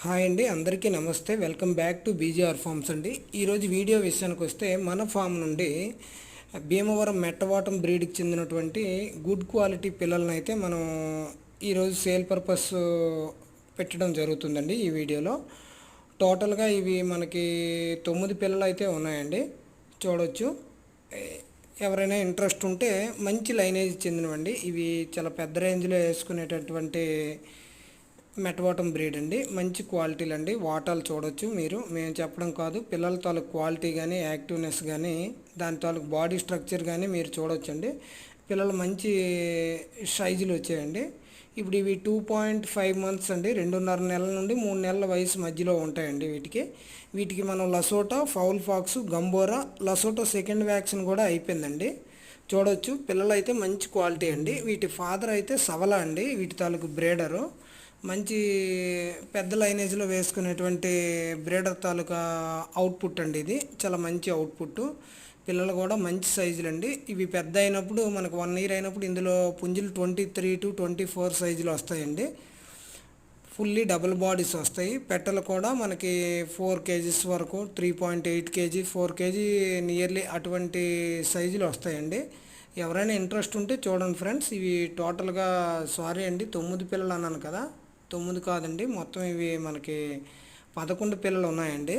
Hi అండి, అందరికీ నమస్తే. Welcome back to BGR farms అండి. ఈరోజు వీడియో విషయానికి వస్తే మన ఫామ్ నుండి భీమవరం మెట్టవాటం బ్రీడ్కి చెందినటువంటి గుడ్ క్వాలిటీ పిల్లలను అయితే మనం ఈరోజు సేల్ పర్పస్ పెట్టడం జరుగుతుందండి. ఈ వీడియోలో టోటల్గా ఇవి మనకి 9 పిల్లలు అయితే ఉన్నాయండి. చూడవచ్చు. ఎవరైనా ఇంట్రెస్ట్ ఉంటే మంచి లైనేజ్ చెందినవండి. ఇవి చాలా పెద్ద రేంజ్లో వేసుకునేటటువంటి మెట్టవాటం బ్రీడ్ అండి. మంచి క్వాలిటీలు అండి. వాటాలు చూడొచ్చు మీరు. మేము చెప్పడం కాదు, పిల్లల తాలూకు క్వాలిటీ కానీ యాక్టివ్నెస్ కానీ దాని తాలూకు బాడీ స్ట్రక్చర్ కానీ మీరు చూడొచ్చండి. పిల్లలు మంచి సైజులు వచ్చాయండి. ఇప్పుడు ఇవి 2.5 మంత్స్ అండి. 2.5 నెలల నుండి 3 నెలల వయసు మధ్యలో ఉంటాయండి. వీటికి మనం లసోటా, foul pox, Gumboro, లసోటా second vaccine కూడా అయిపోయిందండి. చూడొచ్చు. పిల్లలు అయితే మంచి క్వాలిటీ అండి. వీటి ఫాదర్ అయితే సవలా అండి. వీటి తాలూకు బ్రీడరు మంచి పెద్ద లైనేజ్లో వేసుకునేటువంటి బ్రీడర్ తాలూకా అవుట్పుట్ అండి. ఇది చాలా మంచి అవుట్పుట్. పిల్లలు కూడా మంచి సైజులు అండి. ఇవి పెద్ద అయినప్పుడు మనకు 1 ఇయర్ అయినప్పుడు ఇందులో పుంజులు 23 to 24 సైజులు వస్తాయండి. ఫుల్లీ డబుల్ బాడీస్ వస్తాయి. పెట్టలు కూడా మనకి 4 kgs వరకు, 3.8 kg, 4 kg నియర్లీ అటువంటి సైజులు వస్తాయండి. ఎవరైనా ఇంట్రెస్ట్ ఉంటే చూడండి ఫ్రెండ్స్. ఇవి టోటల్గా సారీ అండి, 9 పిల్లలు అన్నాను కదా, 9 కాదండి, మొత్తం ఇవి మనకి 11 పిల్లలు ఉన్నాయండి.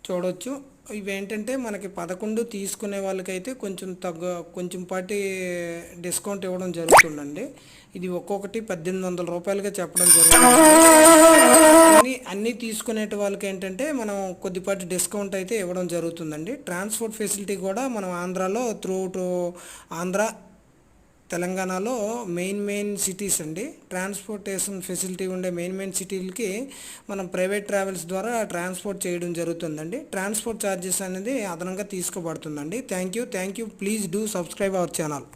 చూడవచ్చు. ఇవి ఏంటంటే మనకి 11 తీసుకునే వాళ్ళకైతే కొంచెం పాటి డిస్కౌంట్ ఇవ్వడం జరుగుతుందండి. ఇది ఒక్కొక్కటి 1800 రూపాయలుగా చెప్పడం జరుగుతుంది. అన్నీ తీసుకునే వాళ్ళకి ఏంటంటే మనం కొద్దిపాటి డిస్కౌంట్ అయితే ఇవ్వడం జరుగుతుందండి. ట్రాన్స్పోర్ట్ ఫెసిలిటీ కూడా మనం ఆంధ్రాలో త్రూఅవుట్ ఆంధ్ర, తెలంగాణలో మెయిన్ సిటీస్ అండి. ట్రాన్స్పోర్టేషన్ ఫెసిలిటీ ఉండే మెయిన్ సిటీలకి మనం ప్రైవేట్ ట్రావెల్స్ ద్వారా ట్రాన్స్పోర్ట్ చేయడం జరుగుతుందండి. ట్రాన్స్పోర్ట్ ఛార్జెస్ అనేది అదనంగా తీసుకోబడుతుందండి. Thank you. Please do subscribe our channel.